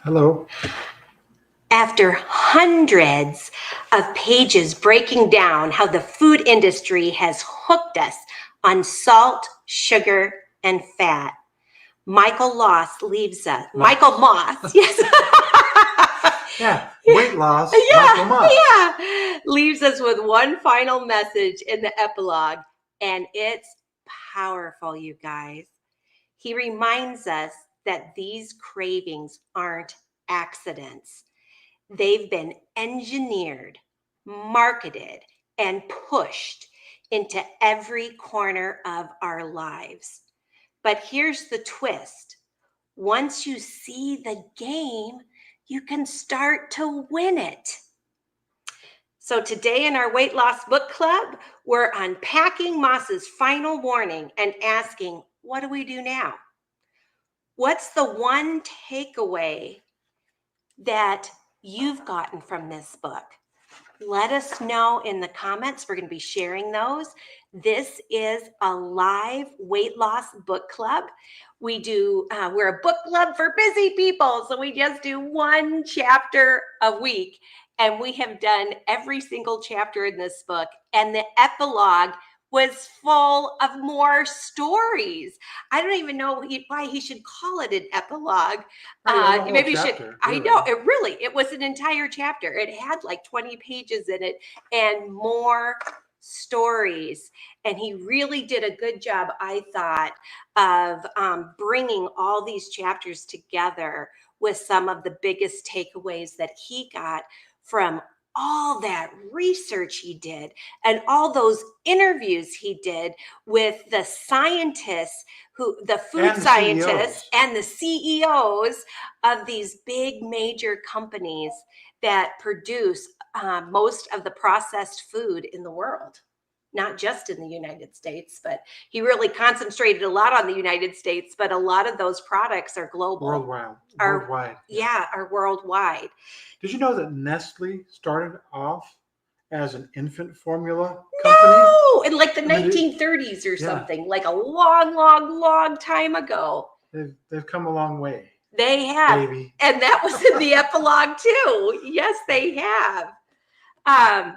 Hello. After hundreds of pages breaking down how the food industry has hooked us on salt, sugar, and fat, Michael Loss leaves us. Michael Moss. Moss, yes. Yeah, weight loss, Michael Yeah, Moss. yeah. Leaves us with one final message in the epilogue, and it's powerful, you guys. He reminds us that these cravings aren't accidents. They've been engineered, marketed, and pushed into every corner of our lives. But here's the twist: once you see the game, you can start to win it. So, today in our weight loss book club, we're unpacking Moss's final warning and asking, what do we do now? What's the one takeaway that you've gotten from this book? Let us know in the comments. We're going to be sharing those. This is a live weight loss book club. We're a book club for busy people. So we just do one chapter a week. And we have done every single chapter in this book. And the epilogue was full of more stories. I don't even know why he should call it an epilogue. Maybe you should. Chapter, I know it was an entire chapter. It had like 20 pages in it and more stories. And he really did a good job, I thought, of bringing all these chapters together with some of the biggest takeaways that he got from all that research he did and all those interviews he did with the scientists, the food scientists and the CEOs of these big major companies that produce most of the processed food in the world, not just in the United States, but he really concentrated a lot on the United States, but a lot of those products are global. Worldwide. Are worldwide. Did you know that Nestle started off as an infant formula company? No, in like the 1930s or something, like a long time ago. They've come a long way. They have. Baby. And that was in the epilogue too. Yes, they have.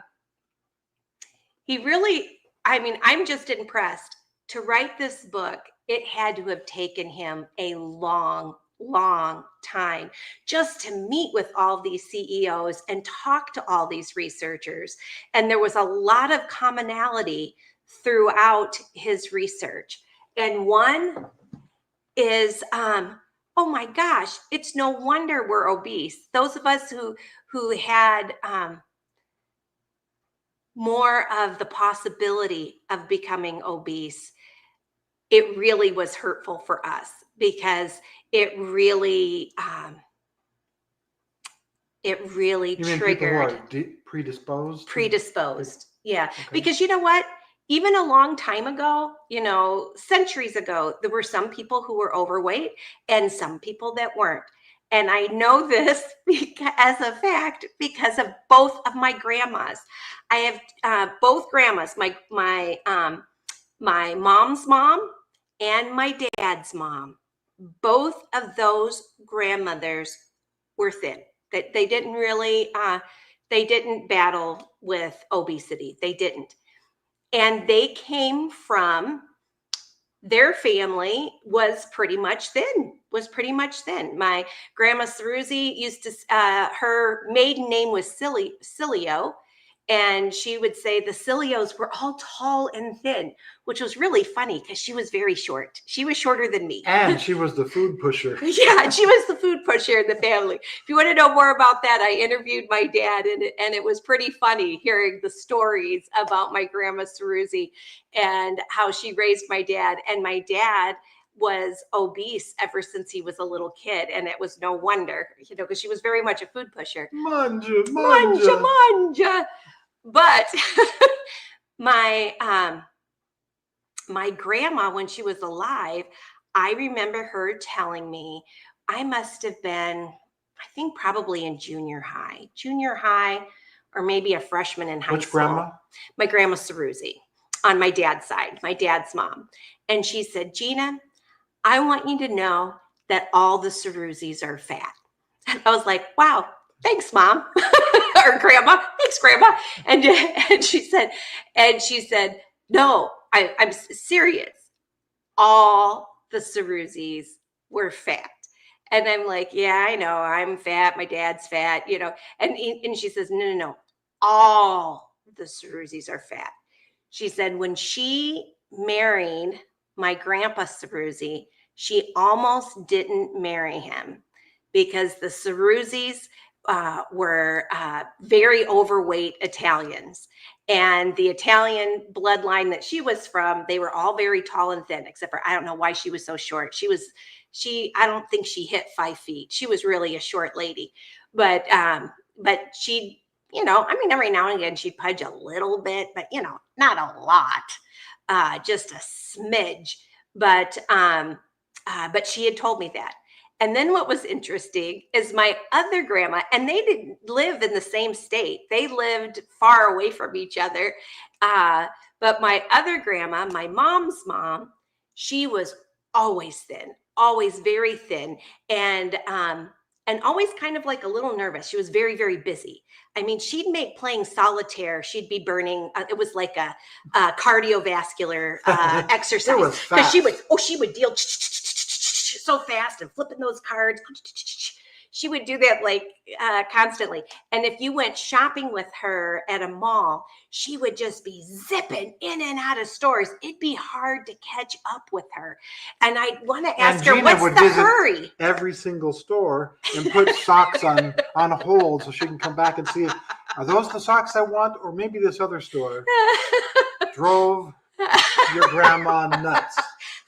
He really, I'm just impressed. To write this book, it had to have taken him a long time just to meet with all these CEOs and talk to all these researchers. And there was a lot of commonality throughout his research. And one is, oh my gosh, it's no wonder we're obese. Those of us who had more of the possibility of becoming obese, it really was hurtful for us because it really triggered. Predisposed. Yeah. Okay. Because you know what? Even a long time ago, centuries ago, there were some people who were overweight and some people that weren't. And I know this as a fact because of both of my grandmas. I have both grandmas, my mom's mom and my dad's mom. Both of those grandmothers were thin. They didn't really, they didn't battle with obesity. They didn't. And they came from, their family was pretty much thin. My grandma Ceruzi used to, her maiden name was Cilio. And she would say the Cilios were all tall and thin, which was really funny because she was very short. She was shorter than me. And she was the food pusher. Yeah, she was the food pusher in the family. If you want to know more about that, I interviewed my dad, and it was pretty funny hearing the stories about my grandma Ceruzi and how she raised my dad. And my dad was obese ever since he was a little kid, and it was no wonder, because she was very much a food pusher. Manja. But my grandma, when she was alive, I remember her telling me I must have been, I think probably in junior high, or maybe a freshman in high school. Which grandma? My grandma Ceruzi, on my dad's side, my dad's mom. And she said, Gina, I want you to know that all the Ceruzis are fat. And I was like, wow, thanks, Mom. Or Grandma, thanks, Grandma. And she said, no, I'm serious. All the Ceruzis were fat. And I'm like, yeah, I know, I'm fat. My dad's fat, And she says, no. All the Ceruzis are fat. She said when she married my grandpa Ceruzzi, she almost didn't marry him because the Ceruzis were very overweight Italians. And the Italian bloodline that she was from, they were all very tall and thin, except for I don't know why she was so short. I don't think she hit 5 feet. She was really a short lady, but she, every now and again she'd pudge a little bit, but not a lot, just a smidge. But she had told me that. And then what was interesting is my other grandma, and they didn't live in the same state. They lived far away from each other. But my other grandma, my mom's mom, she was always thin, always very thin. And always kind of like a little nervous. She was very, very busy. I mean, she'd make playing solitaire. She'd be burning. It was like a cardiovascular exercise because she would deal so fast and flipping those cards. She would do that like constantly. And if you went shopping with her at a mall, she would just be zipping in and out of stores. It'd be hard to catch up with her. And I want to ask her, what's the hurry? Every single store and put socks on hold so she can come back and see if are those the socks I want, or maybe this other store drove your grandma nuts.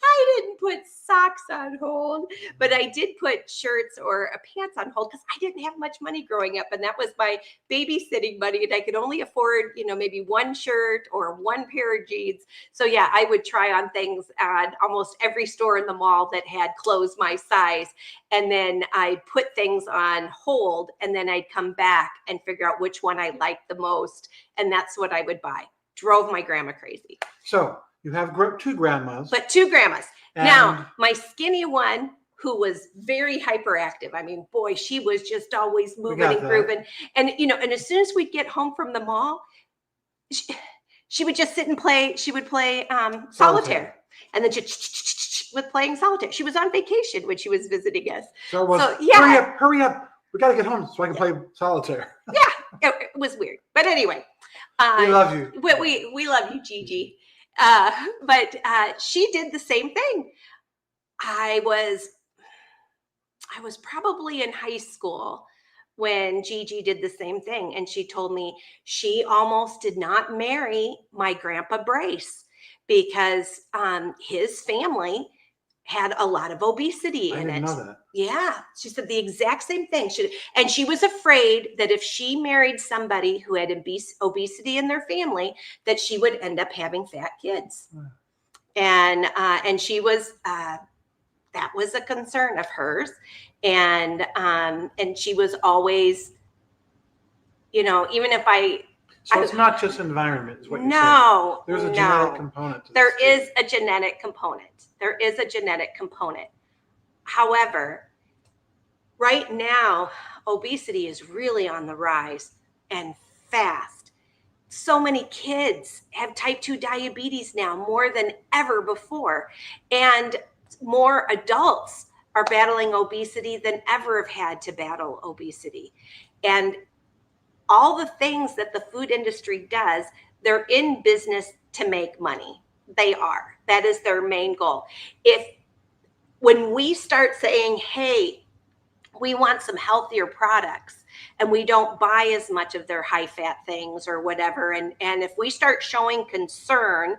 I didn't put socks on hold, but I did put shirts or pants on hold because I didn't have much money growing up. And that was my babysitting money. And I could only afford, maybe one shirt or one pair of jeans. So yeah, I would try on things at almost every store in the mall that had clothes my size. And then I'd put things on hold, and then I'd come back and figure out which one I liked the most. And that's what I would buy. Drove my grandma crazy. So you have two grandmas. But two grandmas. Now, my skinny one, who was very hyperactive. I mean, boy, she was just always moving and grooving. And, and as soon as we'd get home from the mall, she would just sit and play. She would play solitaire. And then she with playing solitaire. She was on vacation when she was visiting us. So hurry up. We got to get home so I can play solitaire. Yeah, it was weird. But anyway. We love you. We love you, Gigi. But she did the same thing. I was probably in high school when Gigi did the same thing. And she told me she almost did not marry my grandpa Brace because his family had a lot of obesity in it. I didn't know that. Yeah. She said the exact same thing. And she was afraid that if she married somebody who had obesity in their family, that she would end up having fat kids. And she was, that was a concern of hers. And she was always, even if So it's not just environment, is what you're saying. No. There's a genetic component to this. There is a genetic component. There is a genetic component. However, right now, obesity is really on the rise and fast. So many kids have type 2 diabetes now, more than ever before. And more adults are battling obesity than ever have had to battle obesity. And all the things that the food industry does, they're in business to make money. They are. That is their main goal. When we start saying, hey, we want some healthier products and we don't buy as much of their high fat things or whatever, and if we start showing concern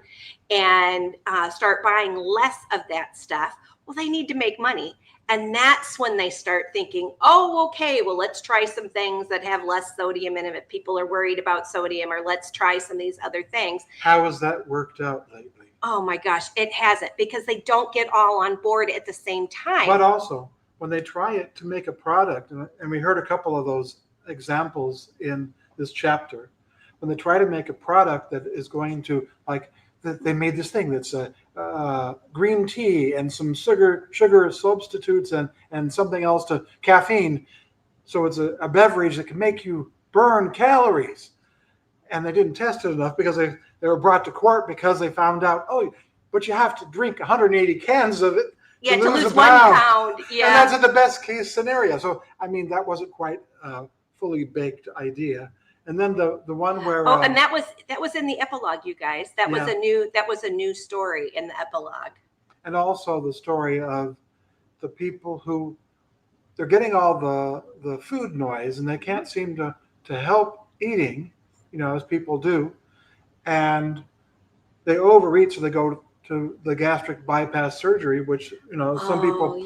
and start buying less of that stuff, well, they need to make money. And that's when they start thinking, oh, okay, well, let's try some things that have less sodium in them if people are worried about sodium, or let's try some of these other things. How has that worked out lately? Oh my gosh, it hasn't, because they don't get all on board at the same time. But also, when they try it to make a product, and we heard a couple of those examples in this chapter, when they try to make a product that is going to, like, they made this thing that's green tea and some sugar substitutes and something else to caffeine. So it's a beverage that can make you burn calories. And they didn't test it enough because they were brought to court because they found out, oh, but you have to drink 180 cans of it Yeah, to lose a 1 pound. pound. Yeah. And that's at the best case scenario. So, I mean, that wasn't quite a fully baked idea. And then the one where and that was in the epilogue, you guys. That was a new story in the epilogue. And also the story of the people who they're getting all the food noise and they can't seem to help eating, as people do, and they overeat, so they go to the gastric bypass surgery, which some people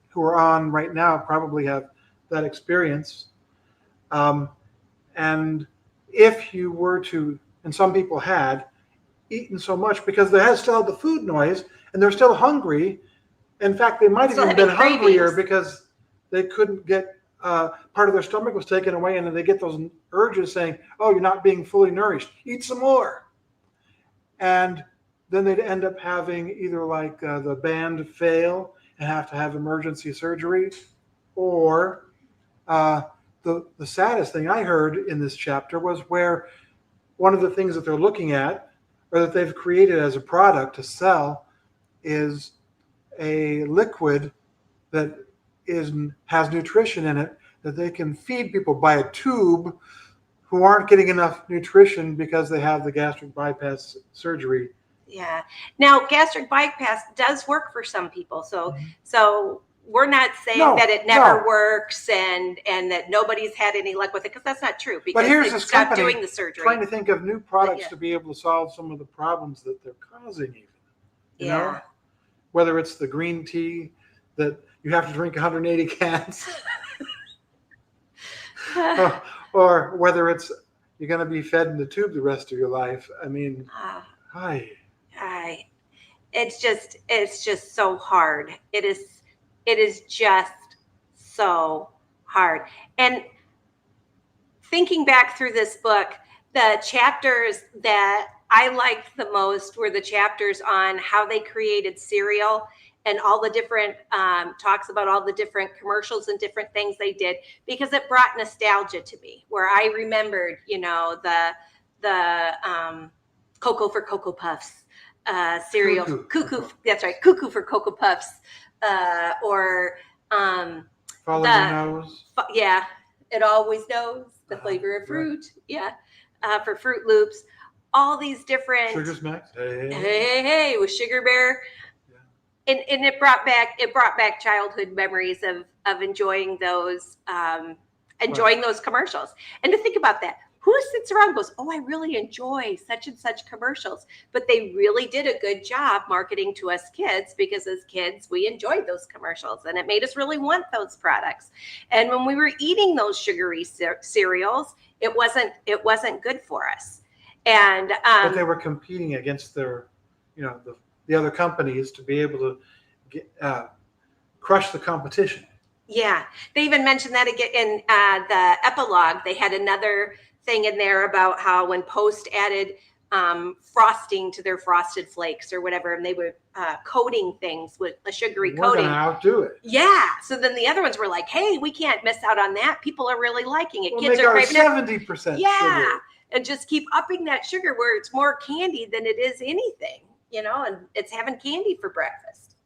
who are on right now probably have that experience. And if you were to, and some people had eaten so much because they had still had the food noise and they're still hungry. In fact, they might have even been hungrier because they couldn't get part of their stomach was taken away, and then they get those urges saying, "Oh, you're not being fully nourished. Eat some more." And then they'd end up having either like the band fail and have to have emergency surgery, or the saddest thing I heard in this chapter was where one of the things that they're looking at, or that they've created as a product to sell, is a liquid that has nutrition in it that they can feed people by a tube who aren't getting enough nutrition because they have the gastric bypass surgery. Yeah. Now, gastric bypass does work for some people. So we're not saying that it never works and that nobody's had any luck with it, because that's not true. Because but here's they this stopped company doing the surgery. Trying to think of new products to be able to solve some of the problems that they're causing, even. You know? Whether it's the green tea that you have to drink 180 cans, or whether it's you're going to be fed in the tube the rest of your life. I mean, it's just so hard. It is just so hard. And thinking back through this book, the chapters that I liked the most were the chapters on how they created cereal and all the different talks about all the different commercials and different things they did, because it brought nostalgia to me, where I remembered, the Cocoa for Cocoa Puffs cereal, Cuckoo. That's right, Cuckoo for Cocoa Puffs, or follow your nose. It always knows the flavor of fruit. Right. For Fruit Loops, all these different Sugar Smacks. Hey, with Sugar Bear. And it brought back childhood memories of enjoying those those commercials. And to think about that, who sits around and goes, "Oh, I really enjoy such and such commercials," but they really did a good job marketing to us kids, because as kids we enjoyed those commercials and it made us really want those products. And when we were eating those sugary cereals, it wasn't good for us. And but they were competing against their, the other companies to be able to crush the competition. Yeah, they even mentioned that again in the epilogue. They had another thing in there about how when Post added frosting to their Frosted Flakes or whatever, and they were coating things with a sugary coating. We're gonna outdo it. Yeah. So then the other ones were like, "Hey, we can't miss out on that. People are really liking it. We'll Kids are craving 70% sugar. And just keep upping that sugar where it's more candy than it is anything, and it's having candy for breakfast."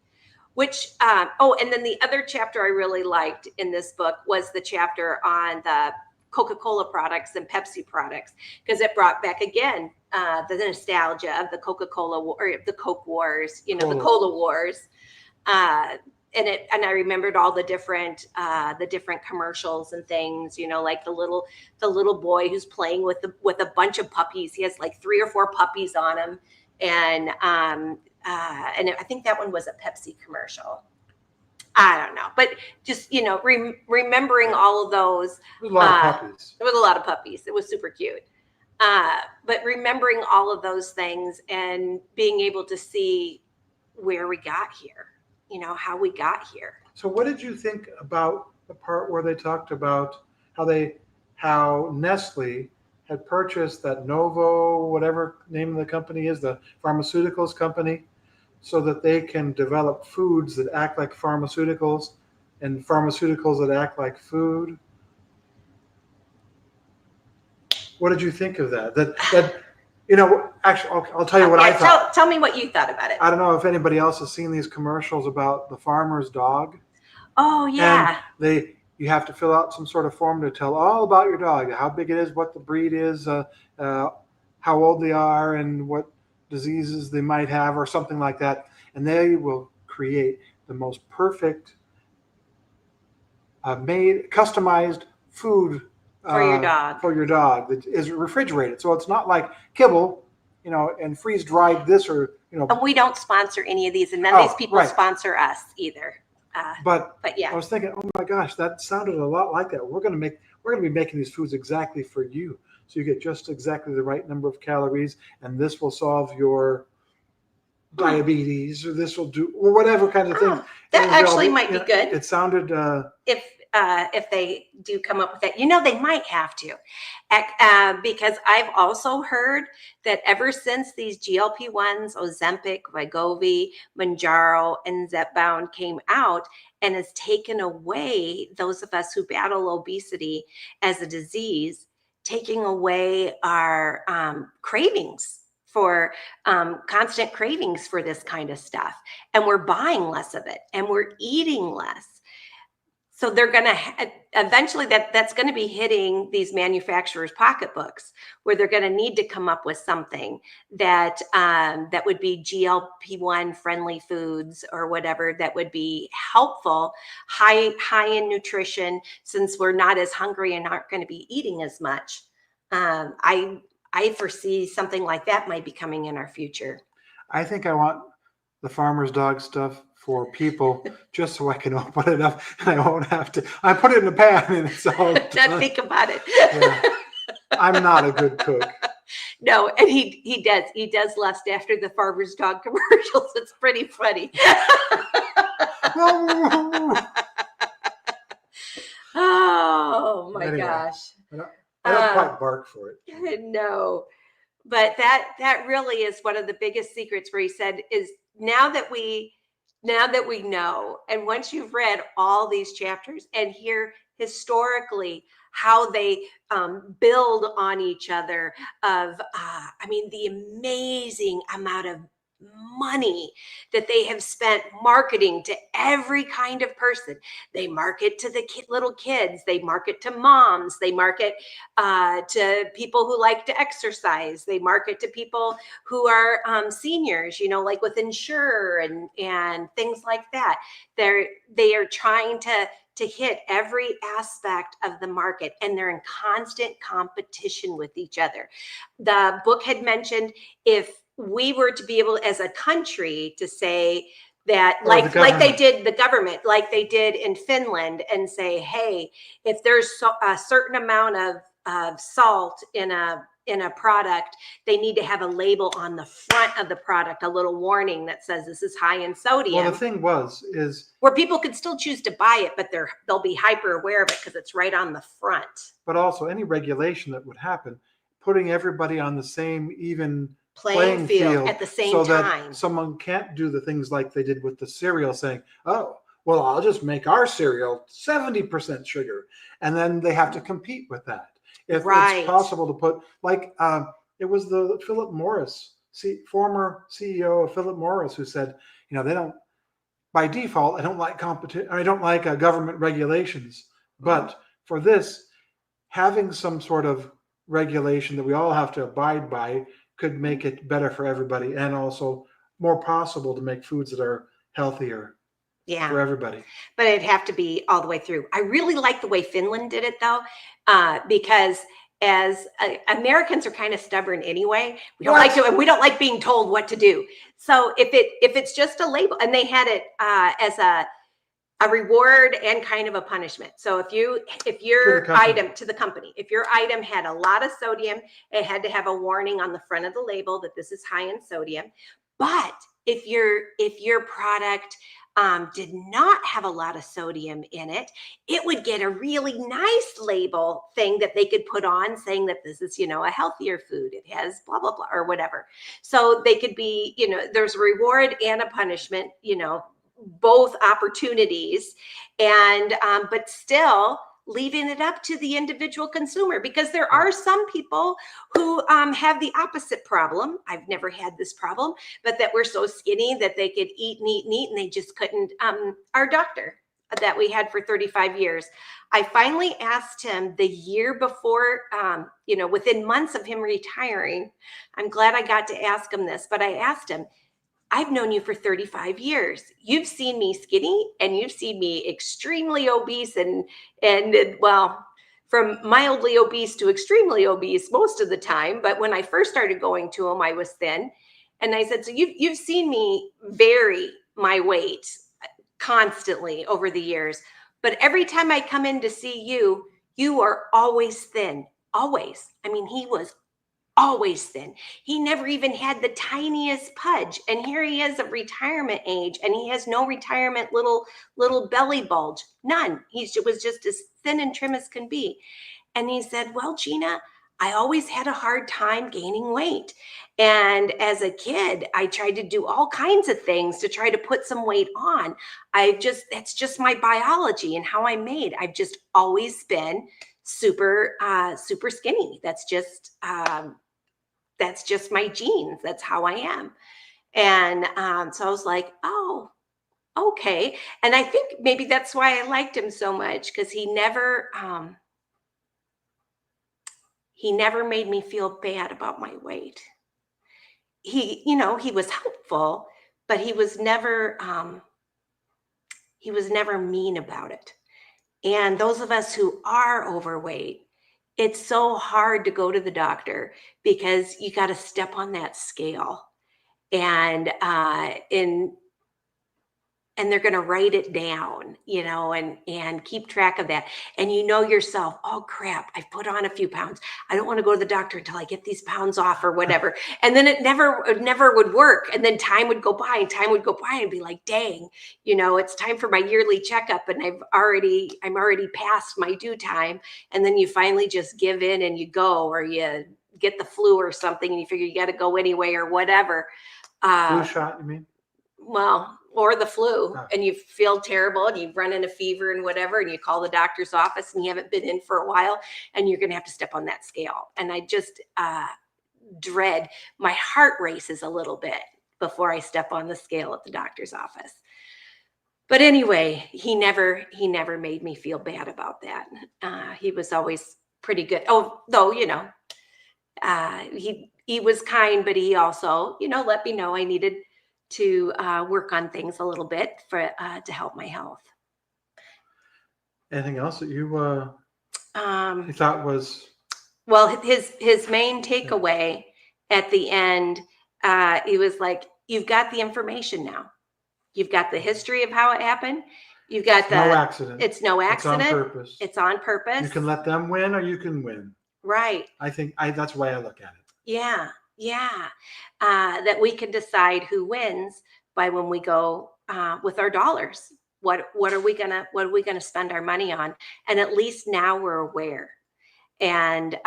Which, and then the other chapter I really liked in this book was the chapter on the Coca-Cola products and Pepsi products, because it brought back again the nostalgia of the Coca-Cola or the Coke Wars, the Cola Wars. And I remembered all the different commercials and things, like the little boy who's playing with a bunch of puppies. He has like 3 or 4 puppies on him, and I think that one was a Pepsi commercial. I don't know, but just remembering all of those. There was a lot of puppies. There was a lot of puppies. It was super cute. But remembering all of those things and being able to see where we got here. How we got here. So what did you think about the part where they talked about how Nestle had purchased that Novo, whatever name of the company is, the pharmaceuticals company, so that they can develop foods that act like pharmaceuticals and pharmaceuticals that act like food? What did you think of that? That actually, I'll tell you what I Yeah, thought. tell me what you thought about it. I don't know if anybody else has seen these commercials about the farmer's dog. Oh, And yeah. you have to fill out some sort of form to tell all about your dog, how big it is, what the breed is, how old they are, and what diseases they might have, or something like that. And they will create the most perfect, made, customized food For your dog. for your dog that is refrigerated. So it's not like kibble, and freeze dried this or. And we don't sponsor any of these, and none of these people Right. sponsor us either. But yeah, I was thinking, oh my gosh, that sounded a lot like that. We're going to be making these foods exactly for you, so you get just exactly the right number of calories, and this will solve your diabetes, or this will do, or whatever kind of thing. That actually might be good. It sounded. If they do come up with that, they might have to, because I've also heard that ever since these GLP-1s, Ozempic, Wegovy, Mounjaro, and Zepbound came out and has taken away those of us who battle obesity as a disease, taking away our cravings for constant cravings for this kind of stuff. And we're buying less of it and we're eating less. So they're going to eventually that's going to be hitting these manufacturers' pocketbooks, where they're going to need to come up with something that that would be GLP-1 friendly foods or whatever that would be helpful, high in nutrition, since we're not as hungry and aren't going to be eating as much. I foresee something like that might be coming in our future. I think I want the farmer's dog stuff for people, just so I can open it up and I won't have to. I put it in the pan and it's all done. Not think about it. Yeah. I'm not a good cook. No, and he does lust after the farmer's dog commercials. It's pretty funny. Oh my gosh. I don't quite bark for it. No. But that really is one of the biggest secrets, where he said is now that we know, and once you've read all these chapters and hear historically how they build on each other, of the amazing amount of money that they have spent marketing to every kind of person. They market to the little kids, they market to moms, they market to people who like to exercise, they market to people who are seniors, like with Insure and things like that. They are trying to hit every aspect of the market, and they're in constant competition with each other. The book had mentioned, if we were to be able as a country to say that, like they did the government, like they did in Finland, and say, hey, if there's a certain amount of salt in a product, they need to have a label on the front of the product, a little warning that says this is high in sodium. Well, the thing is where people could still choose to buy it, but they'll be hyper aware of it because it's right on the front. But also any regulation that would happen, putting everybody on the same even playing field at the same so time. That someone can't do the things like they did with the cereal, saying, oh, well, I'll just make our cereal 70% sugar. And then they have to compete with that. If it's possible to put, like, it was the Philip Morris, former CEO of Philip Morris, who said, they don't, by default, I don't like competition. I don't like government regulations. But for this, having some sort of regulation that we all have to abide by could make it better for everybody, and also more possible to make foods that are healthier for everybody. But it'd have to be all the way through. I really like the way Finland did it, though, because as Americans are kind of stubborn anyway. We don't like to, and we don't like being told what to do. So if it's just a label, and they had it as a reward and kind of a punishment. So if your item to the company, if your item had a lot of sodium, it had to have a warning on the front of the label that this is high in sodium. But if your product did not have a lot of sodium in it, it would get a really nice label thing that they could put on saying that this is, a healthier food. It has blah, blah, blah, or whatever. So they could be, there's a reward and a punishment, both opportunities. And, but still leaving it up to the individual consumer, because there are some people who have the opposite problem. I've never had this problem, but that were so skinny that they could eat and eat and eat, and they just couldn't. Our doctor that we had for 35 years, I finally asked him the year before, within months of him retiring. I'm glad I got to ask him this, but I asked him, I've known you for 35 years. You've seen me skinny and you've seen me extremely obese and well, from mildly obese to extremely obese most of the time. But when I first started going to him, I was thin. And I said, so you've seen me vary my weight constantly over the years. But every time I come in to see you, you are always thin. Always. I mean, he was always thin. He never even had the tiniest pudge. And here he is at retirement age, and he has no retirement little belly bulge. None. He was just as thin and trim as can be. And he said, well, Gina, I always had a hard time gaining weight. And as a kid, I tried to do all kinds of things to try to put some weight on. That's just my biology and how I'm made. I've just always been super skinny. That's just my genes. That's how I am. And so I was like, oh, okay. And I think maybe that's why I liked him so much, because he never made me feel bad about my weight. He was helpful, but he was never mean about it. And those of us who are overweight, it's so hard to go to the doctor because you got to step on that scale, and they're going to write it down, and keep track of that. And yourself, oh crap, I've put on a few pounds. I don't want to go to the doctor until I get these pounds off or whatever. And then it never would work. And then time would go by and be like, dang, it's time for my yearly checkup, and I'm already past my due time. And then you finally just give in and you go, or you get the flu or something and you figure you got to go anyway or whatever. Flu shot, you mean? Well, or the flu, and you feel terrible and you run in a fever and whatever, and you call the doctor's office and you haven't been in for a while, and you're going to have to step on that scale. And I just dread, my heart races a little bit before I step on the scale at the doctor's office. But anyway, he never made me feel bad about that. He was always pretty good. Oh, though, he was kind, but he also, let me know I needed to work on things a little bit to help my health. Anything else that you thought was? Well, his main takeaway at the end, he was like, "You've got the information now. You've got the history of how it happened. You've got no accident. It's no accident. It's on purpose. It's on purpose. You can let them win, or you can win. Right. I think that's the way I look at it. Yeah. That we can decide who wins by when we go with our dollars. What are we gonna spend our money on? And at least now we're aware, and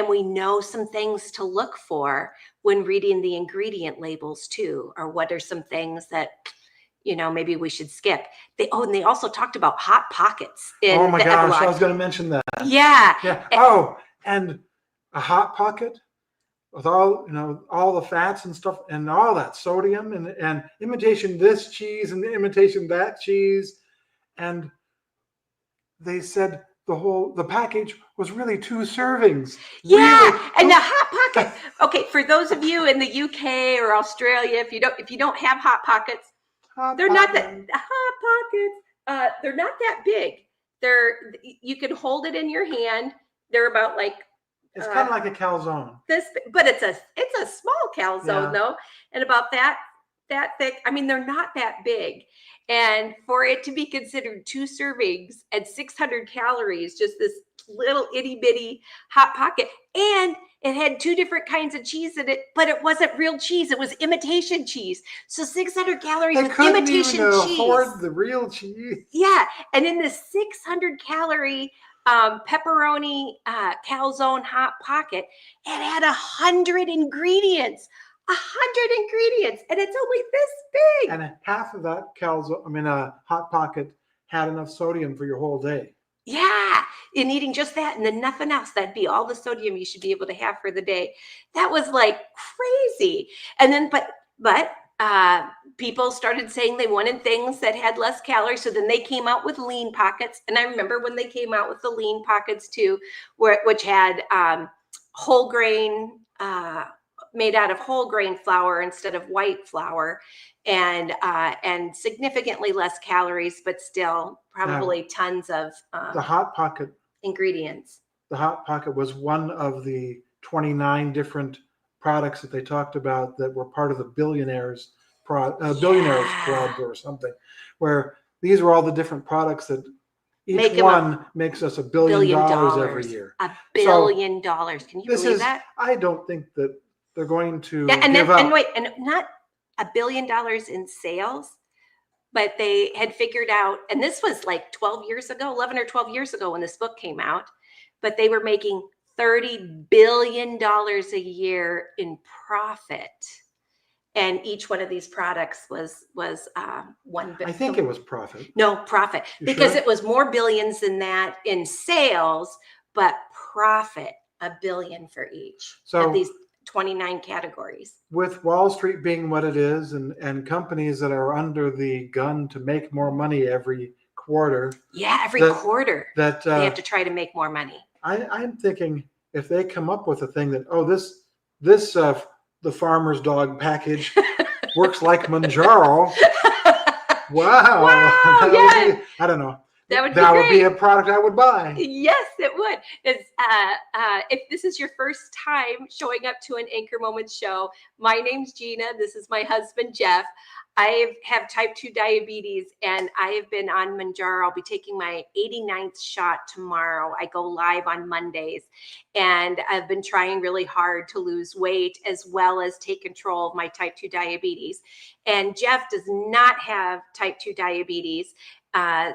we know some things to look for when reading the ingredient labels too, or what are some things that maybe we should skip. And they also talked about Hot Pockets in oh my the gosh, Epilogue. I was going to mention that. Yeah. Oh, and a Hot Pocket with all the fats and stuff and all that sodium and imitation this cheese and imitation that cheese, and they said the package was really 2 servings. Yeah, really. And the Hot Pocket. Okay, for those of you in the UK or Australia, if you don't have Hot Pockets, they're not that Hot Pockets. They're not that big. You can hold it in your hand. They're about like. It's kind of like a calzone. But it's a small calzone though, and about that thick. I mean, they're not that big, and for it to be considered 2 servings and 600 calories, just this little itty bitty Hot Pocket, and it had 2 different kinds of cheese in it, but it wasn't real cheese; it was imitation cheese. So 600 calories with imitation even cheese. Afford the real cheese. Yeah, and in the 600 calorie. Pepperoni calzone Hot Pocket, it had 100 ingredients. 100 ingredients, and it's only this big. And half of that Hot Pocket had enough sodium for your whole day. Yeah, and eating just that and then nothing else. That'd be all the sodium you should be able to have for the day. That was like crazy. And then, but people started saying they wanted things that had less calories. So then they came out with lean pockets. And I remember when they came out with the lean pockets too, which had whole grain, made out of whole grain flour instead of white flour, and significantly less calories, but still probably tons of The Hot Pocket, ingredients. the Hot Pocket was one of the 29 different products that they talked about that were part of the Billionaires Club or something, where these are all the different products that each one makes us $1 billion every year. $1 billion. Can you believe that? I don't think that they're going to and give up. And wait, and not $1 billion in sales, but they had figured out, and this was like 12 years ago, 11 or 12 years ago when this book came out, but they were making $30 billion a year in profit. And each one of these products was $1 billion. I think it was profit. No, profit. Because it was more billions than that in sales, but profit, $1 billion for each of these 29 categories. With Wall Street being what it is, and companies that are under the gun to make more money every quarter. Yeah, every quarter that they have to try to make more money. I'm thinking if they come up with a thing that, the farmer's dog package works like Mounjaro. Wow. I don't know. That would be a product I would buy. Yes, it would. If this is your first time showing up to an Anchor Moments show, my name's Gina. This is my husband, Jeff. I have type 2 diabetes, and I have been on Mounjaro. I'll be taking my 89th shot tomorrow. I go live on Mondays, and I've been trying really hard to lose weight as well as take control of my type 2 diabetes. And Jeff does not have type 2 diabetes.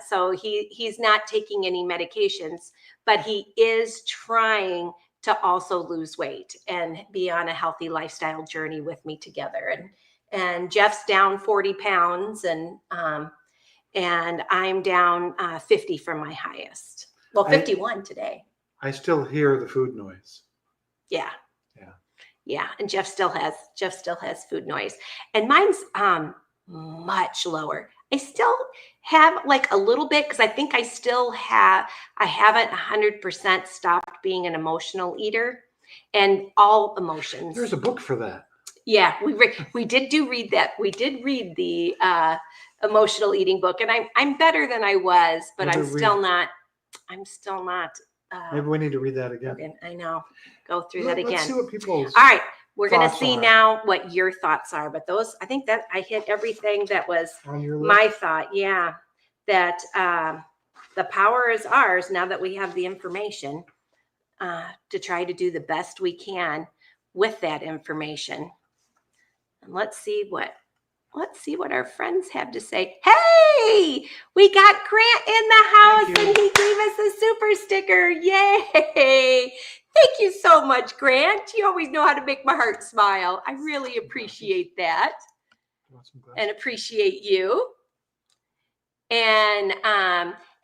So he's not taking any medications, but he is trying to also lose weight and be on a healthy lifestyle journey with me together. And Jeff's down 40 pounds, and I'm down 50 from my highest. Well, 51 today. I still hear the food noise. Yeah. And Jeff still has food noise, and mine's much lower. I still have like a little bit, because I think I haven't 100% stopped being an emotional eater, and all emotions. There's a book for that. Yeah, we did read that. We did read the emotional eating book, and I'm better than I was, but I'm still not. Maybe we need to read that again. I know. Go through that again. Let's see what people's. All right. We're going to see now what your thoughts are, but I think that I hit everything that was on your list. My thought. Yeah. That the power is ours now that we have the information to try to do the best we can with that information. And let's see what our friends have to say. Hey, we got Grant in the house, and he gave us a super sticker. Yay. Thank you so much, Grant. You always know how to make my heart smile. I really appreciate that. And appreciate you. And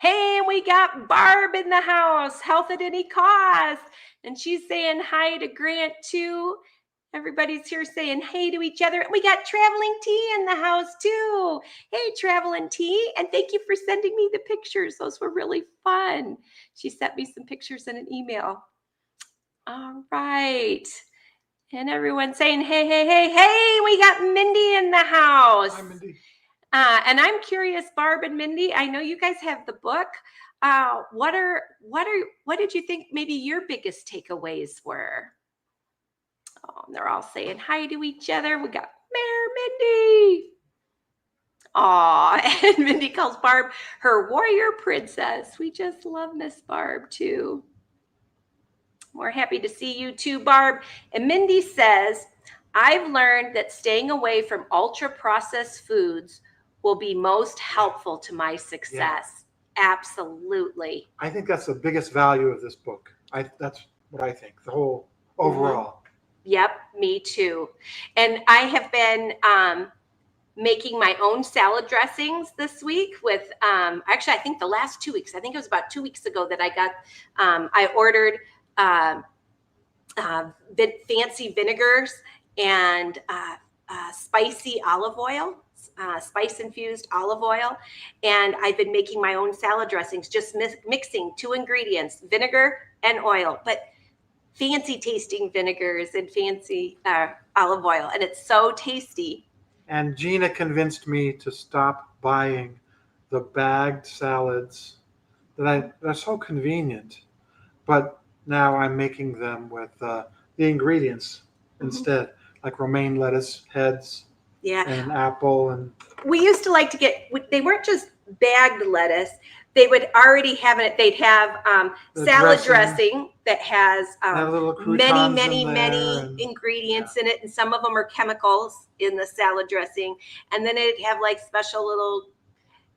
hey, we got Barb in the house, health at any cost. And she's saying hi to Grant too. Everybody's here saying hey to each other. And we got Traveling Tea in the house too. Hey, Traveling Tea. And thank you for sending me the pictures. Those were really fun. She sent me some pictures in an email. All right. And everyone's saying, hey, we got Mindy in the house. Hi, Mindy. And I'm curious, Barb and Mindy, I know you guys have the book. What did you think maybe your biggest takeaways were? Oh, and they're all saying hi to each other. We got Mayor Mindy. Aw, and Mindy calls Barb her warrior princess. We just love Miss Barb too. We're happy to see you too, Barb. And Mindy says, I've learned that staying away from ultra-processed foods will be most helpful to my success. Yeah. Absolutely. I think that's the biggest value of this book. That's what I think, the whole overall. Yep, me too. And I have been making my own salad dressings this week with, actually, I think the last 2 weeks, I think it was about 2 weeks ago that I got, I ordered fancy vinegars and spicy olive oil, spice infused olive oil. And I've been making my own salad dressings, just mixing 2 ingredients, vinegar and oil, but fancy tasting vinegars and fancy olive oil. And it's so tasty. And Gina convinced me to stop buying the bagged salads they're so convenient. But now I'm making them with the ingredients instead, like romaine lettuce heads and an apple. And we used to like to get, they weren't just bagged lettuce. They would already have it. They'd have salad dressing that has many ingredients in it. And some of them are chemicals in the salad dressing. And then it'd have like special little,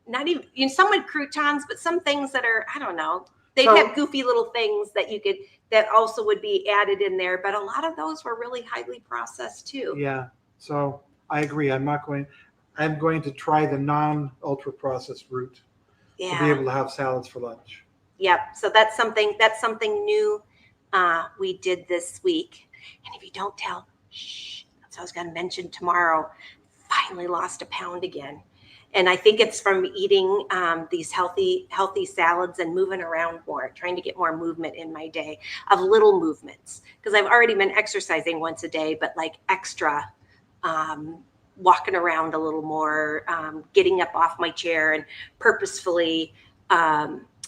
not even, some with croutons, but some things that are, I don't know. They'd have goofy little things that you could, that also would be added in there. But a lot of those were really highly processed too. Yeah. So I agree. I'm going to try the non-ultra processed route to be able to have salads for lunch. Yep. So that's something new we did this week. And if you don't tell, shh, that's what I was going to mention tomorrow. Finally lost a pound again. And I think it's from eating these healthy salads and moving around more, trying to get more movement in my day, of little movements. Because I've already been exercising once a day, but like extra walking around a little more, getting up off my chair and purposefully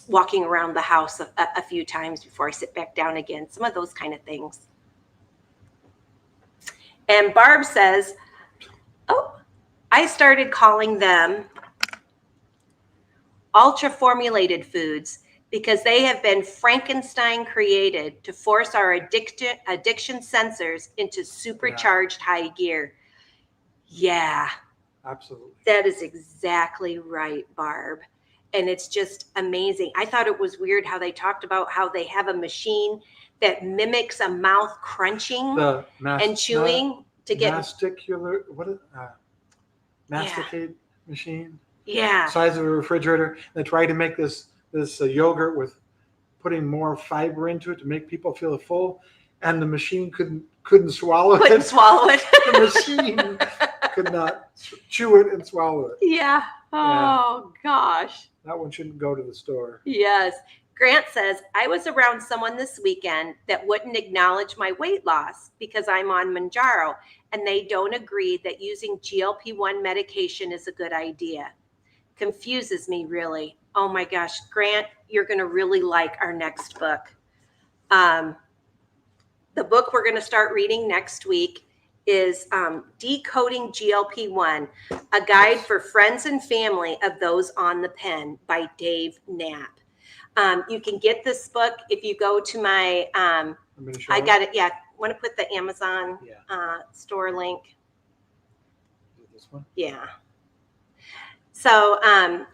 walking around the house a few times before I sit back down again, some of those kind of things. And Barb says, I started calling them ultra formulated foods because they have been Frankenstein created to force our addiction sensors into supercharged high gear. Yeah. Absolutely. That is exactly right, Barb. And it's just amazing. I thought it was weird how they talked about how they have a machine that mimics a mouth crunching and chewing to get masticate machine. Yeah. Size of a refrigerator. They tried to make this yogurt with putting more fiber into it to make people feel full, and the machine couldn't swallow it. Couldn't swallow it. The machine could not chew it and swallow it. Yeah. Oh, gosh. That one shouldn't go to the store. Yes. Grant says, I was around someone this weekend that wouldn't acknowledge my weight loss because I'm on Mounjaro, and they don't agree that using GLP-1 medication is a good idea. Confuses me, really. Oh my gosh, Grant, you're going to really like our next book. The book we're going to start reading next week is Decoding GLP-1, a guide for friends and family of those on the pen by Dave Knapp. You can get this book if you go to my, I got it. Yeah. I want to put the Amazon store link. This one? Yeah. So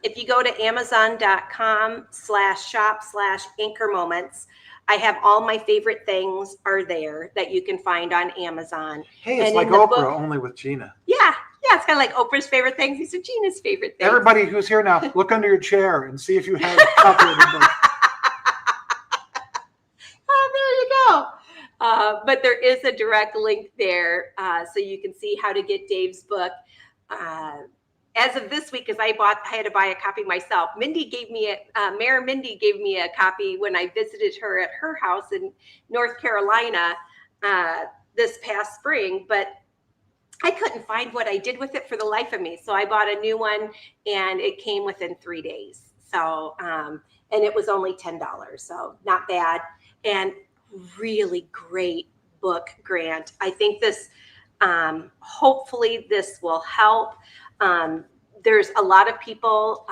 if you go to amazon.com/shop/anchor moments, I have all my favorite things are there that you can find on Amazon. Hey, it's like Oprah, only with Gina. Yeah. Yeah, it's kind of like Oprah's favorite things. These are Gina's favorite things. Everybody who's here now, look under your chair and see if you have a copy of the book. There you go. But there is a direct link there, so you can see how to get Dave's book. As of this week, because I had to buy a copy myself. Mayor Mindy gave me a copy when I visited her at her house in North Carolina this past spring, but I couldn't find what I did with it for the life of me. So I bought a new one, and it came within 3 days. So, and it was only $10, so not bad. And really great book, Grant. I think this, hopefully this will help. There's a lot of people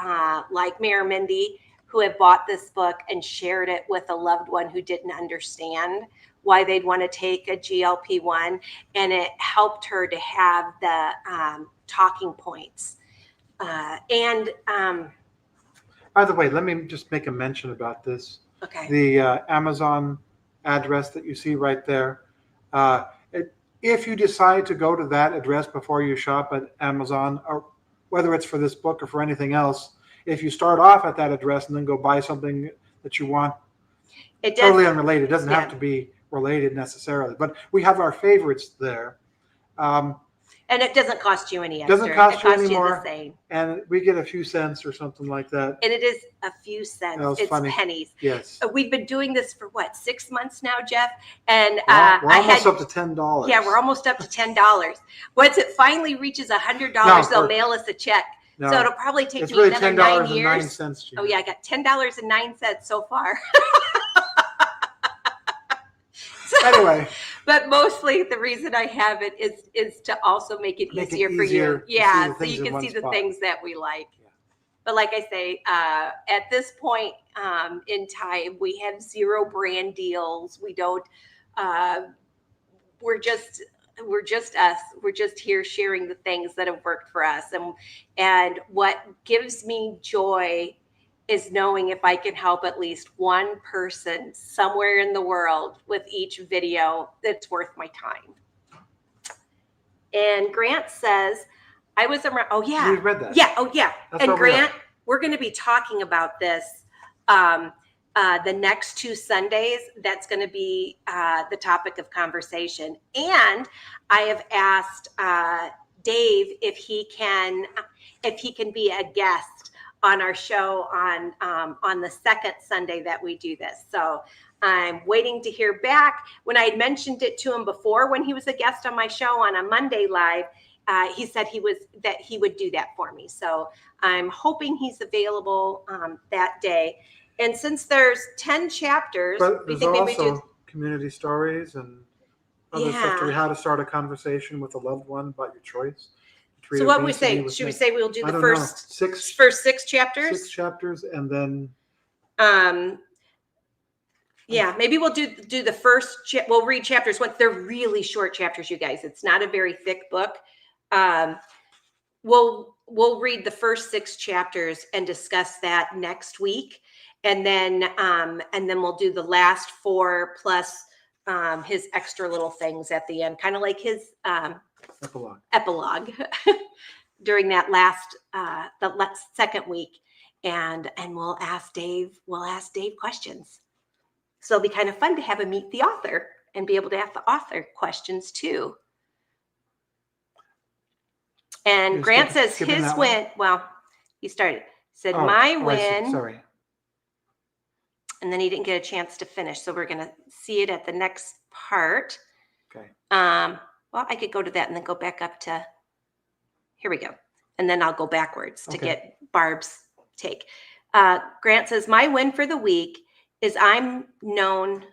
like Mayor Mindy who have bought this book and shared it with a loved one who didn't understand why they'd want to take a GLP-1, and it helped her to have the talking points. By the way, let me just make a mention about this. Okay. The Amazon address that you see right there, if you decide to go to that address before you shop at Amazon, or whether it's for this book or for anything else, if you start off at that address and then go buy something that you want, It does, totally unrelated, it doesn't yeah. have to be related necessarily, but we have our favorites there. And it doesn't cost you any extra. Doesn't cost it you costs any you more. the same. And we get a few cents or something like that. And it is a few cents. That was It's funny. pennies. Yes. We've been doing this for what, 6 months now, Jeff? And We're almost up to $10. Yeah, we're almost up to $10. Once it finally reaches $100, they'll mail us a check. No, so it'll probably take it's me really another 9 years. $10.09. Oh yeah, I got $10.09 so far. Anyway, but mostly the reason I have it is to also make it easier for you. Yeah, so you can see the things that we like. Yeah. But like I say, at this point in time, we have 0 brand deals. We don't. We're just us. We're just here sharing the things that have worked for us. And what gives me joy is knowing if I can help at least one person somewhere in the world with each video that's worth my time. And Grant says, I was around. Oh yeah. We read that. Yeah. Oh yeah. That's and Grant, we're going to be talking about this the next 2 Sundays. That's going to be the topic of conversation. And I have asked Dave if he can be a guest on our show on the second Sunday that we do this. So I'm waiting to hear back. When I had mentioned it to him before, when he was a guest on my show on a Monday live, he said he would do that for me. So I'm hoping he's available that day. And since there's 10 chapters, but there's also community stories and other stuff to how to start a conversation with a loved one about your choice. So what we say? Should we say we'll do the first 6 chapters? 6 chapters, and then yeah, maybe we'll do the first. We'll read chapters. They're really short chapters, you guys. It's not a very thick book. We'll read the first 6 chapters and discuss that next week, and then we'll do the last 4 plus his extra little things at the end, kind of like his epilogue during that last second week, and we'll ask Dave questions. So it'll be kind of fun to have him meet the author and be able to ask the author questions too. And Grant says his win. Well, he started. Said my win. Sorry. And then he didn't get a chance to finish, so we're gonna see it at the next part. Okay. Well, I could go to that and then go back up to, here we go. And then I'll go backwards to get Barb's take. Grant says, my win for the week is I'm known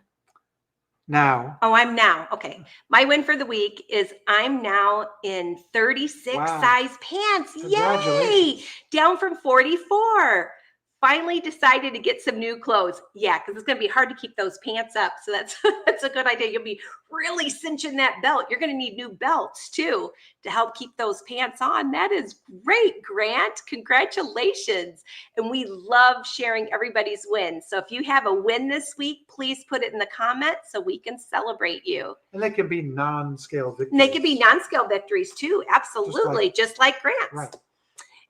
now. Oh, I'm now. Okay. My win for the week is I'm now in 36 size pants. Yay! Down from 44. Finally decided to get some new clothes. Yeah, because it's going to be hard to keep those pants up. So that's a good idea. You'll be really cinching that belt. You're going to need new belts too to help keep those pants on. That is great, Grant. Congratulations. And we love sharing everybody's wins. So if you have a win this week, please put it in the comments so we can celebrate you. And they can be non-scale victories. And they can be non-scale victories too. Absolutely. Just like Grant's. Right.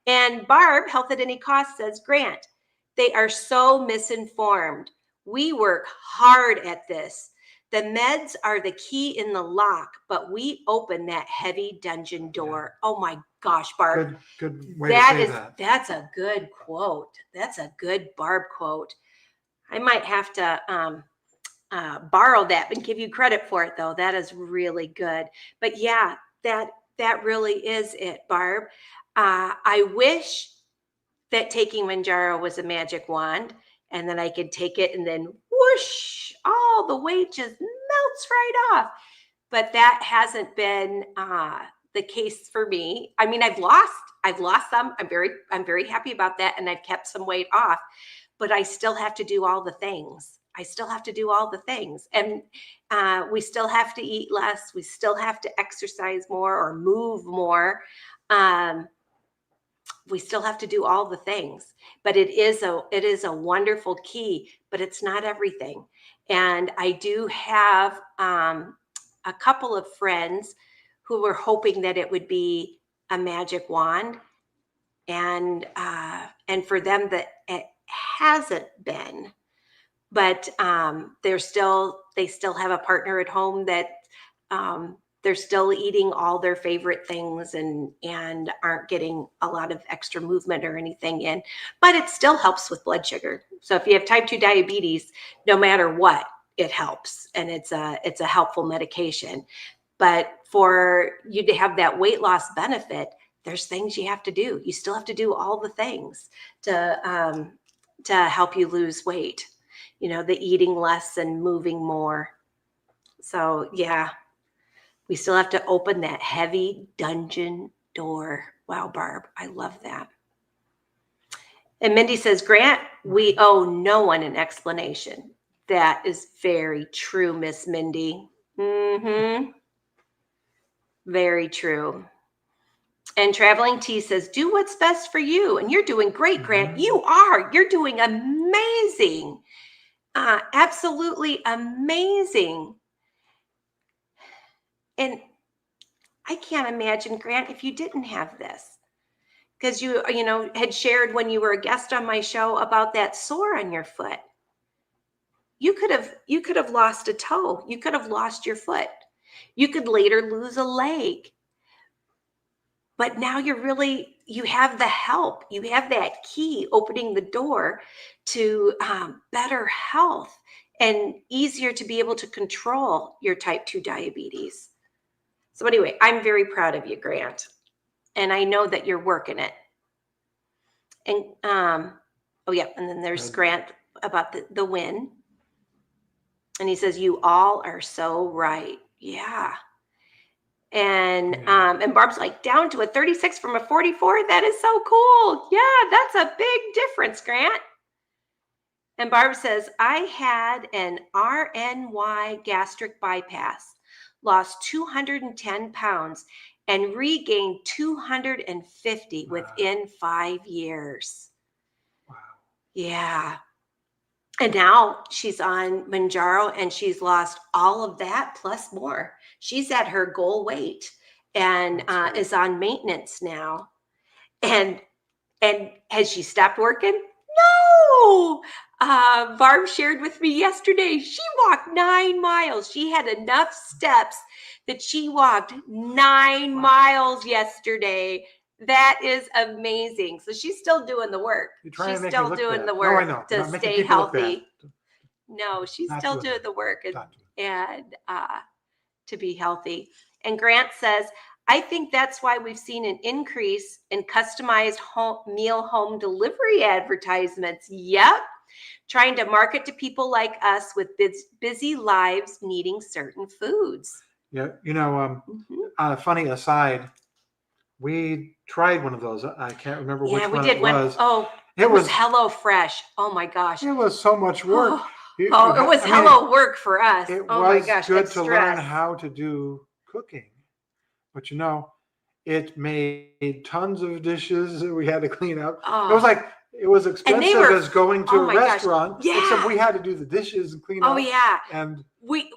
And Barb, Health at Any Cost, says, Grant, they are so misinformed. We work hard at this. The meds are the key in the lock, but we open that heavy dungeon door. Oh my gosh, Barb. Good way to say that. That's a good quote. That's a good Barb quote. I might have to borrow that and give you credit for it, though. That is really good. But yeah, that really is it, Barb. I wish that taking Mounjaro was a magic wand, and then I could take it and then whoosh, all the weight just melts right off. But that hasn't been the case for me. I mean, I've lost some. I'm very happy about that, and I've kept some weight off. But I still have to do all the things. And we still have to eat less. We still have to exercise more or move more. We still have to do all the things, but it is a wonderful key, but it's not everything. And I do have a couple of friends who were hoping that it would be a magic wand, and for them that it hasn't been. But they still have a partner at home that they're still eating all their favorite things and aren't getting a lot of extra movement or anything in. But it still helps with blood sugar. So if you have type 2 diabetes, no matter what, it helps, and it's a helpful medication. But for you to have that weight loss benefit, there's things you have to do. You still have to do all the things to help you lose weight. You know, the eating less and moving more. So yeah, we still have to open that heavy dungeon door. Wow, Barb, I love that. And Mindy says, Grant, we owe no one an explanation. That is very true, Miss Mindy. Mm-hmm. Very true. And Traveling T says, do what's best for you. And you're doing great, Grant. You are. You're doing amazing. Absolutely amazing. And I can't imagine, Grant, if you didn't have this, because you had shared when you were a guest on my show about that sore on your foot. You could have lost a toe. You could have lost your foot. You could later lose a leg. But now you have the help. You have that key opening the door to better health and easier to be able to control your type 2 diabetes. So anyway, I'm very proud of you, Grant. And I know that you're working it. And, and then there's Grant about the win. And he says, you all are so right. Yeah. And Barb's like, down to a 36 from a 44. That is so cool. Yeah, that's a big difference, Grant. And Barb says, I had an RNY gastric bypass, lost 210 pounds, and regained 250 within 5 years. Wow. Yeah. And now she's on Mounjaro, and she's lost all of that plus more. She's at her goal weight and is on maintenance now. And has she stopped working? No. Barb shared with me yesterday, she walked 9 miles. She had enough steps that she walked 9 miles yesterday. That is amazing. So she's still doing the work. She's still doing the work to stay healthy. No, she's still doing the work and to be healthy. And Grant says, I think that's why we've seen an increase in customized meal home delivery advertisements. Yep. Trying to market to people like us with busy lives needing certain foods. Yeah. Funny aside, we tried one of those. I can't remember which one it was. Oh, it was Hello Fresh. Oh my gosh. It was so much work. It was Hello work for us. My gosh. It was good to learn how to do cooking. But it made tons of dishes that we had to clean up. It was expensive as going to a restaurant. Yeah. Except we had to do the dishes and clean up. Oh yeah. And we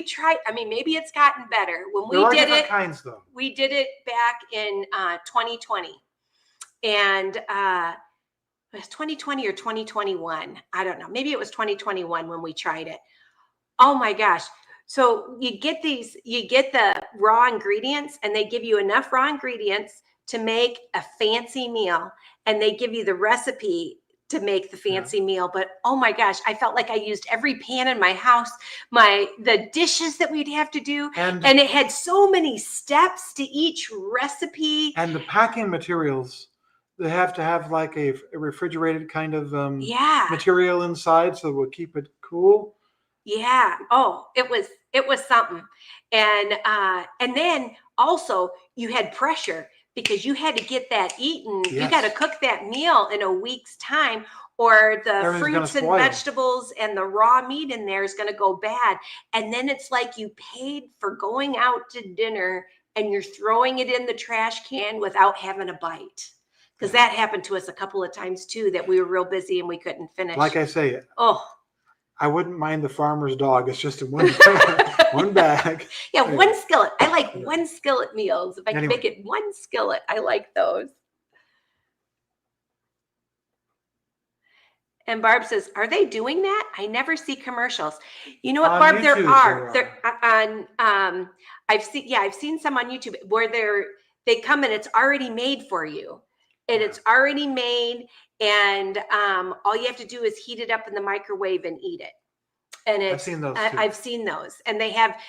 tried. I mean, maybe it's gotten better. When we did it, kinds though. We did it back in 2020, and it was 2020 or 2021. I don't know. Maybe it was 2021 when we tried it. Oh my gosh. So you get the raw ingredients, and they give you enough raw ingredients to make a fancy meal, and they give you the recipe to make the fancy meal. But oh my gosh, I felt like I used every pan in my house, the dishes that we'd have to do. And it had so many steps to each recipe. And the packing materials, they have to have like a refrigerated kind of material inside so it will keep it cool. Yeah. Oh, it was something. And then also you had pressure because you had to get that eaten. Yes. You got to cook that meal in a week's time, or the fruits and vegetables and the raw meat in there is going to go bad. And then it's like you paid for going out to dinner and you're throwing it in the trash can without having a bite. Because that happened to us a couple of times too, that we were real busy and we couldn't finish. Like I say, I wouldn't mind the farmer's dog. It's just in one one bag. Yeah, Anyway. one skillet. I like Yeah. one skillet meals. If I can Anyway. make it one skillet, I like those. And Barb says, "Are they doing that? I never see commercials." You know what, On Barb? There YouTube, are. there They're on. I've seen some on YouTube where they come and it's already made for you, and Yeah. it's already made, and all you have to do is heat it up in the microwave and eat it. And I've seen those too. I've seen those, and they have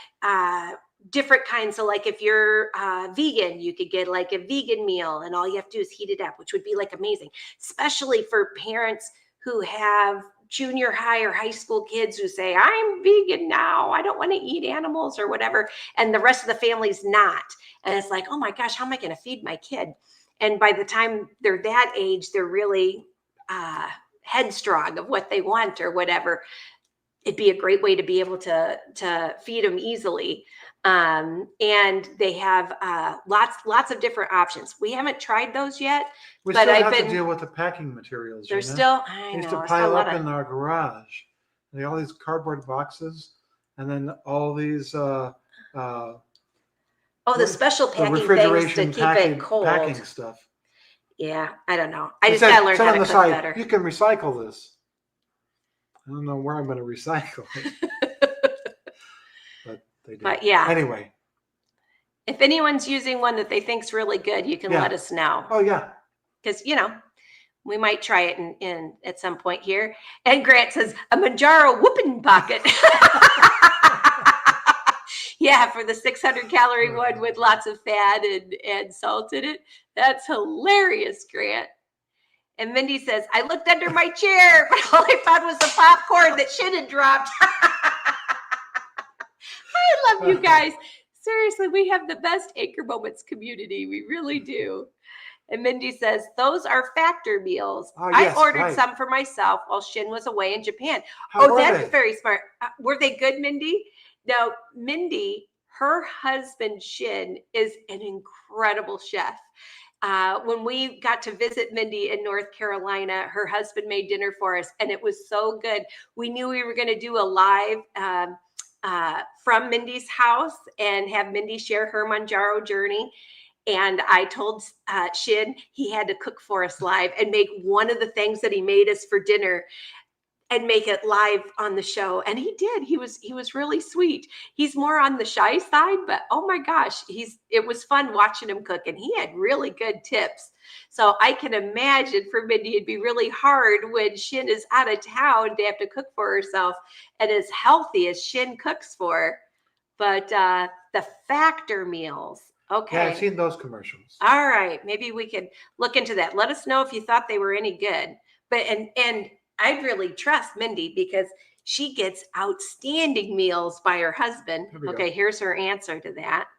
different kinds. So, like if you're vegan, you could get like a vegan meal, and all you have to do is heat it up, which would be like amazing, especially for parents who have junior high or high school kids who say, "I'm vegan now. I don't want to eat animals or whatever," and the rest of the family's not. And it's like, oh my gosh, how am I going to feed my kid? And by the time they're that age, they're really headstrong of what they want or whatever. It'd be a great way to be able to feed them easily. And they have lots of different options. We haven't tried those yet. We but still I've have been, to deal with the packing materials. They're Gina. still, They I used know, to still a pile lot up of, in our garage. And all these cardboard boxes, and then all these the special the packing things to refrigeration keep it cold. packing stuff. Yeah, I don't know. I It just said- gotta learn said how on to the cook side, better. you can recycle this. I don't know where I'm going to recycle it, but they did. But yeah, Anyway. if anyone's using one that they think's really good, you can Yeah. let us know. Oh yeah. Because we might try it in at some point here. And Grant says a Mounjaro whooping pocket. Yeah, for the 600 calorie one with lots of fat and salt in it. That's hilarious, Grant. And Mindy says, "I looked under my chair, but all I found was the popcorn that should have dropped." I love you guys. Seriously, we have the best Anchor Moments community. We really do. And Mindy says, "Those are factor meals. Yes, I ordered right. some for myself while Shin was away in Japan." How were That's they? very smart. Were they good, Mindy? Now, Mindy, her husband, Shin, is an incredible chef. When we got to visit Mindy in North Carolina, her husband made dinner for us, and it was so good. We knew we were going to do a live from Mindy's house and have Mindy share her Mounjaro journey. And I told Shin he had to cook for us live and make one of the things that he made us for dinner and make it live on the show. And he did. He was really sweet. He's more on the shy side, but oh my gosh, it was fun watching him cook, and he had really good tips. So I can imagine for Mindy, it'd be really hard when Shin is out of town to have to cook for herself and as healthy as Shin cooks for her. But the factor meals. Okay. Yeah, I've seen those commercials. All right. Maybe we could look into that. Let us know if you thought they were any good. But and I really trust Mindy because she gets outstanding meals by her husband. Okay, here's her answer to that.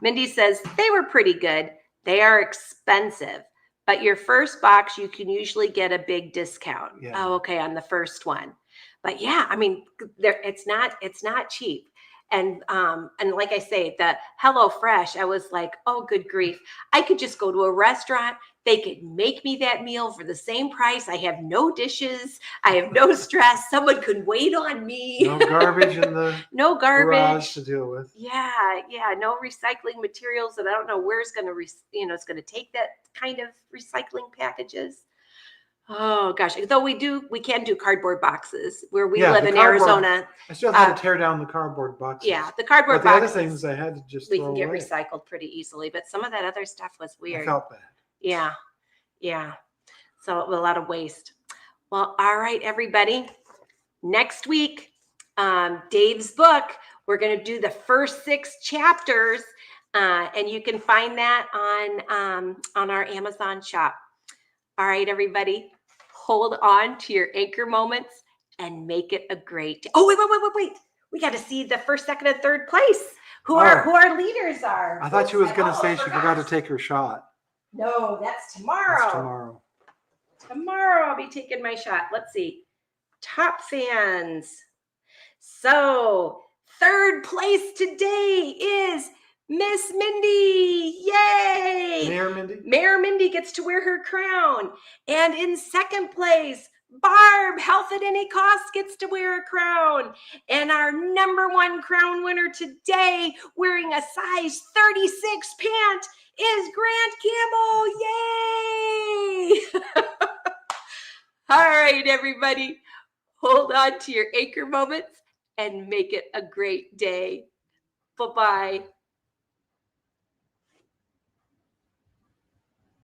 Mindy says, "They were pretty good. They are expensive, but your first box, you can usually get a big discount." Yeah. Oh, okay, on the first one. But yeah, I mean, it's not cheap. And like I say, the HelloFresh, I was like, oh, good grief. I could just go to a restaurant. They could make me that meal for the same price. I have no dishes. I have no stress. Someone could wait on me. No garbage in the no garbage garage to deal with. Yeah. No recycling materials that I don't know where it's going to, it's going to take that kind of recycling packages. Oh gosh, though we can do cardboard boxes where we live in Arizona. I still had to tear down the cardboard boxes. Yeah, the cardboard but boxes. The other things I had to just we throw can get away. Recycled pretty easily, but some of that other stuff was weird. I felt bad. Yeah. So a lot of waste. Well, all right, everybody. Next week, Dave's book. We're going to do the first 6 chapters, and you can find that on our Amazon shop. All right, everybody. Hold on to your anchor moments and make it a great day. Oh, wait. We got to see the first, second, and third place. Who our leaders are. I thought she was going to say she forgot to take her shot. No, that's tomorrow. Tomorrow I'll be taking my shot. Let's see. Top fans. So, third place today is Miss Mindy. Yay! Mayor Mindy? Mayor Mindy gets to wear her crown. And in second place, Barb, health at any cost, gets to wear a crown. And our number one crown winner today, wearing a size 36 pant, is Grant Campbell. Yay! All right, everybody. Hold on to your anchor moments and make it a great day. Bye-bye.